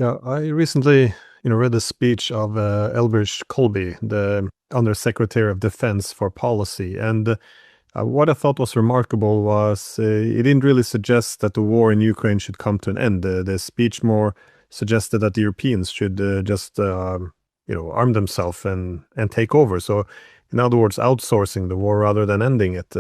Yeah, I recently, read the speech of Elbridge Colby, the Undersecretary of Defense for Policy, and what I thought was remarkable was he didn't really suggest that the war in Ukraine should come to an end. The speech more suggested that the Europeans should just, arm themselves and take over. So, in other words, outsourcing the war rather than ending it.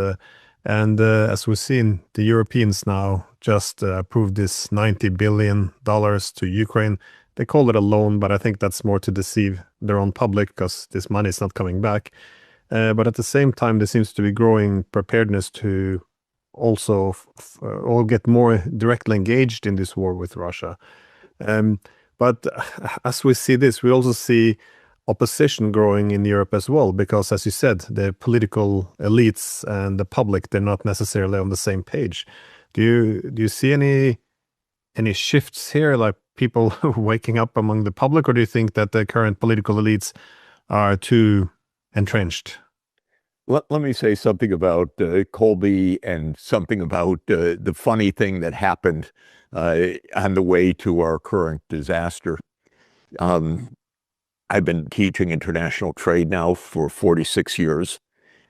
And as we've seen, the Europeans now just approved this $90 billion to Ukraine. They call it a loan, but I think that's more to deceive their own public because this money is not coming back. But at the same time, there seems to be growing preparedness to also all get more directly engaged in this war with Russia. But as we see this, we also see opposition growing in Europe as well, because as you said, the political elites and the public, they're not necessarily on the same page. Do you see any shifts here, like people waking up among the public, or do you think that the current political elites are too entrenched? Let me say something about Colby and something about the funny thing that happened on the way to our current disaster. I've been teaching international trade now for 46 years.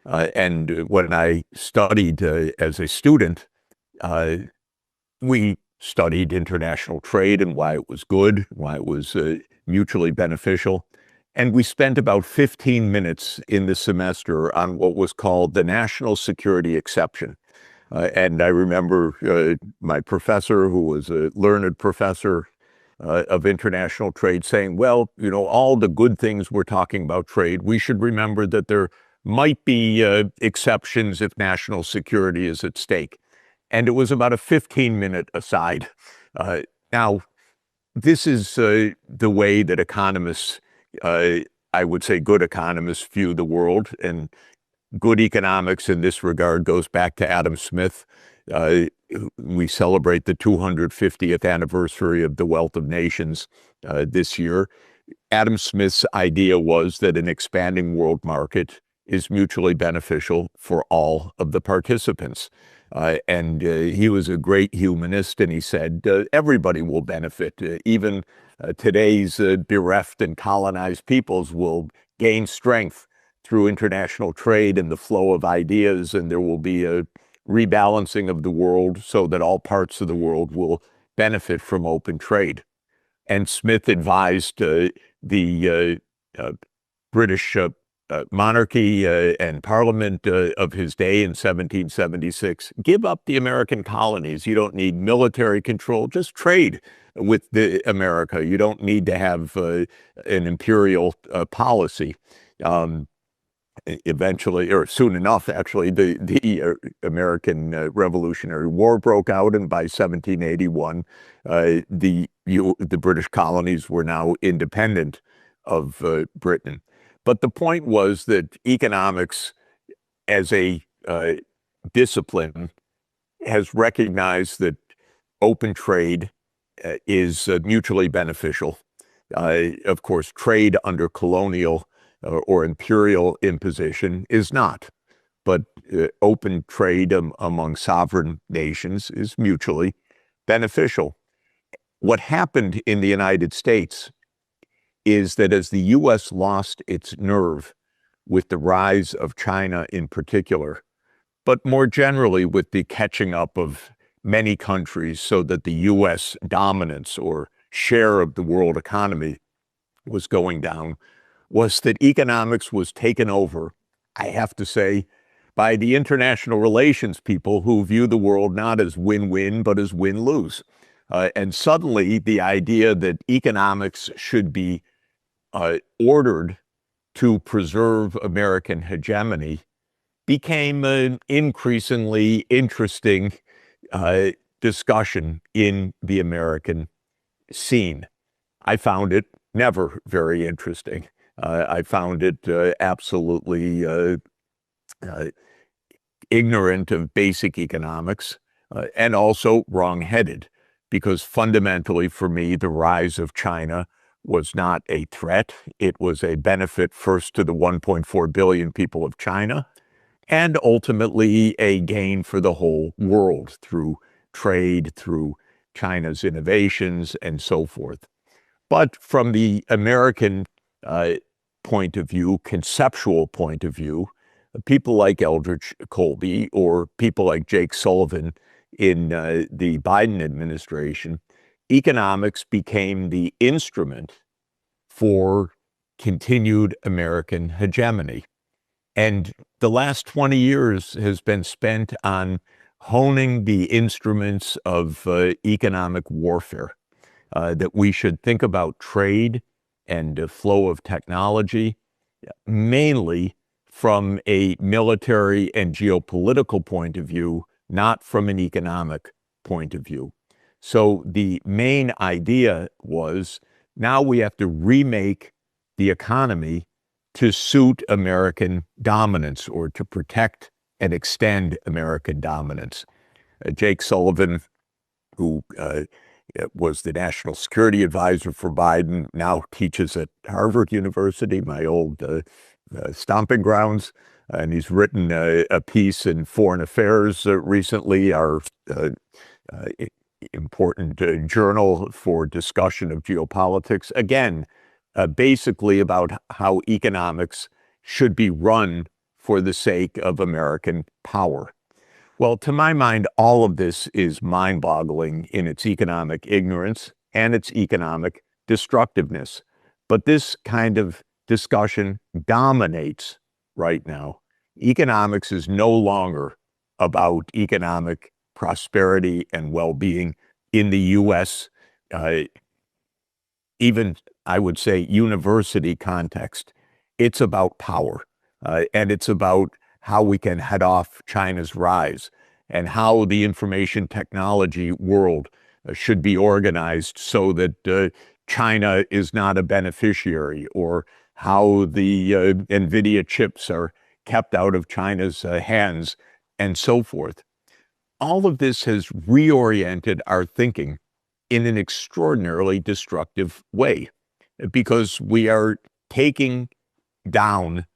And when I studied as a student, we studied international trade and why it was good, why it was mutually beneficial. And we spent about 15 minutes in the semester on what was called the national security exception. And I remember my professor, who was a learned professor of international trade, saying, well, all the good things we're talking about trade, we should remember that there might be exceptions if national security is at stake. And it was about a 15-minute aside. Now, this is the way that economists, I would say good economists, view the world. And good economics in this regard goes back to Adam Smith. We celebrate the 250th anniversary of The Wealth of Nations this year. Adam Smith's idea was that an expanding world market is mutually beneficial for all of the participants. And he was a great humanist, and he said everybody will benefit. Even today's bereft and colonized peoples will gain strength through international trade and the flow of ideas, and there will be a rebalancing of the world so that all parts of the world will benefit from open trade. And Smith advised the British monarchy and parliament of his day in 1776, give up the American colonies. You don't need military control, just trade with America. You don't need to have an imperial policy. Eventually, or soon enough, actually, the American Revolutionary War broke out, and by 1781, the British colonies were now independent of Britain. But the point was that economics, as a discipline, has recognized that open trade is mutually beneficial. Of course, trade under colonial or imperial imposition is not, but open trade among sovereign nations is mutually beneficial. What happened in the United States is that as the U.S. lost its nerve with the rise of China in particular, but more generally with the catching up of many countries so that the U.S. dominance or share of the world economy was going down, was that economics was taken over, I have to say, by the international relations people who view the world not as win-win, but as win-lose. And suddenly the idea that economics should be ordered to preserve American hegemony became an increasingly interesting discussion in the American scene. I found it never very interesting. I found it absolutely ignorant of basic economics and also wrong-headed, because fundamentally for me, the rise of China was not a threat. It was a benefit first to the 1.4 billion people of China, and ultimately a gain for the whole world through trade, through China's innovations, and so forth. But from the American point of view, conceptual point of view, people like Eldridge Colby or people like Jake Sullivan in the Biden administration, economics became the instrument for continued American hegemony. And the last 20 years has been spent on honing the instruments of economic warfare, that we should think about trade and the flow of technology, mainly from a military and geopolitical point of view, not from an economic point of view. So the main idea was now we have to remake the economy to suit American dominance or to protect and extend American dominance. Jake Sullivan, who was the national security advisor for Biden, now teaches at Harvard University, my old stomping grounds, and he's written a piece in Foreign Affairs recently, our important journal for discussion of geopolitics. Again, basically about how economics should be run for the sake of American power. Well, to my mind, all of this is mind-boggling in its economic ignorance and its economic destructiveness. But this kind of discussion dominates right now. Economics is no longer about economic prosperity and well-being in the U.S., even, I would say, university context. It's about power, and it's about how we can head off China's rise and how the information technology world should be organized so that China is not a beneficiary, or how the NVIDIA chips are kept out of China's hands, and so forth. All of this has reoriented our thinking in an extraordinarily destructive way, because we are taking down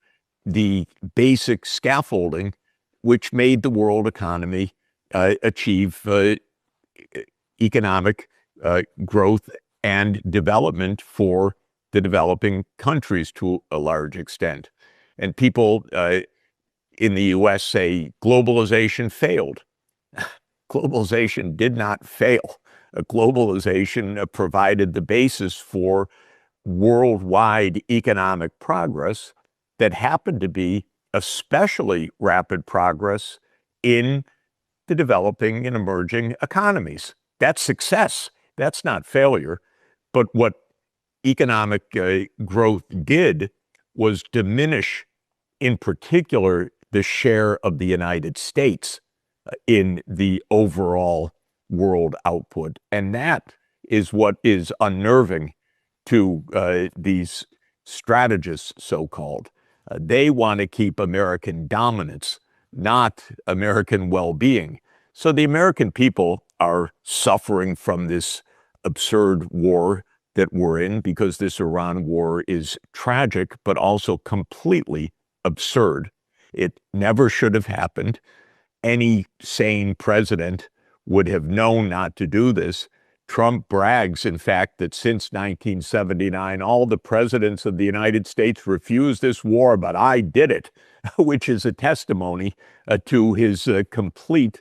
the basic scaffolding which made the world economy achieve economic growth and development for the developing countries to a large extent. And people in the US say globalization failed. Globalization did not fail. Globalization provided the basis for worldwide economic progress that happened to be especially rapid progress in the developing and emerging economies. That's success. That's not failure. But what economic growth did was diminish, in particular, the share of the United States in the overall world output. And that is what is unnerving to these strategists, so-called. They want to keep American dominance, not American well-being. So the American people are suffering from this absurd war that we're in, because this Iran war is tragic, but also completely absurd. It never should have happened. Any sane president would have known not to do this. Trump brags, in fact, that since 1979, all the presidents of the United States refused this war, but I did it, which is a testimony to his complete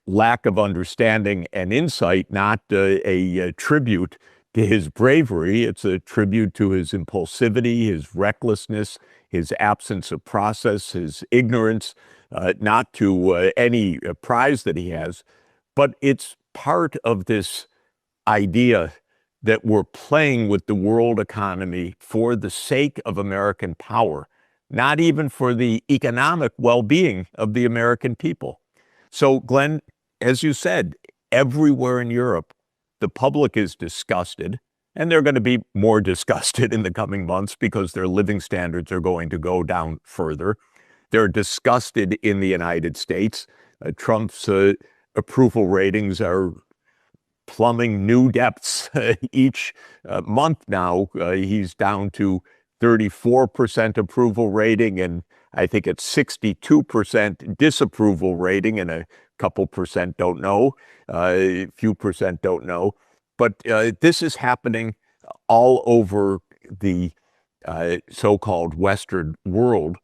lack of understanding and insight, not a tribute to his bravery. It's a tribute to his impulsivity, his recklessness, his absence of process, his ignorance, not to any prize that he has. But it's part of this idea that we're playing with the world economy for the sake of American power, not even for the economic well-being of the American people. So, Glenn, as you said, everywhere in Europe, the public is disgusted, and they're going to be more disgusted in the coming months because their living standards are going to go down further. They're disgusted in the United States. Trump's approval ratings are plumbing new depths each month now. He's down to 34% approval rating, and I think it's 62% disapproval rating, and a couple percent don't know, a few percent don't know. But this is happening all over the so-called Western world,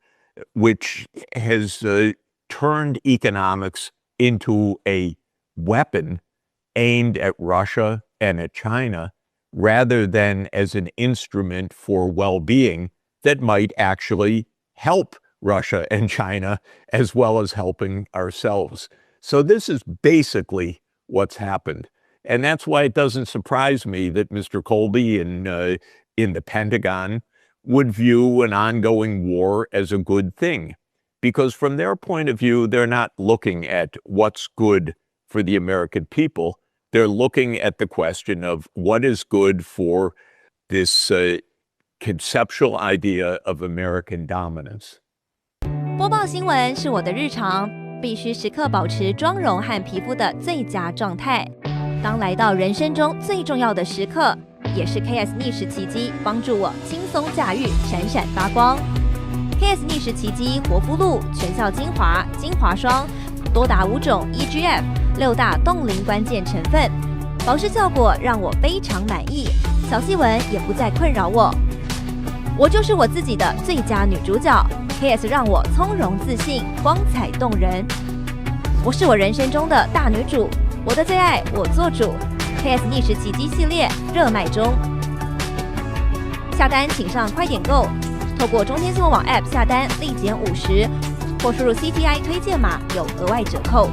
which has turned economics into a weapon aimed at Russia and at China, rather than as an instrument for well-being that might actually help Russia and China as well as helping ourselves. So this is basically what's happened. And that's why it doesn't surprise me that Mr. Colby in the Pentagon would view an ongoing war as a good thing. Because from their point of view, they're not looking at what's good for the American people. They're looking at the question of what is good for this conceptual idea of American dominance. 播报新闻是我的日常，必须时刻保持妆容和皮肤的最佳状态。当来到人生中最重要的时刻，也是 KS 逆时奇迹帮助我轻松驾驭，闪闪发光。KS 逆时奇迹活肤露全效精华、精华霜，多达5种 EGF 6大冻龄关键成分，保湿效果让我非常满意，小细纹也不再困扰我。我就是我自己的最佳女主角 ，KS 让我从容自信，光彩动人。我是我人生中的大女主，我的最爱我做主。KS 逆时奇迹系列热卖中，下单请上快点购，透过中天新闻网 App 下单立减50，或输入 CTI 推荐码有额外折扣。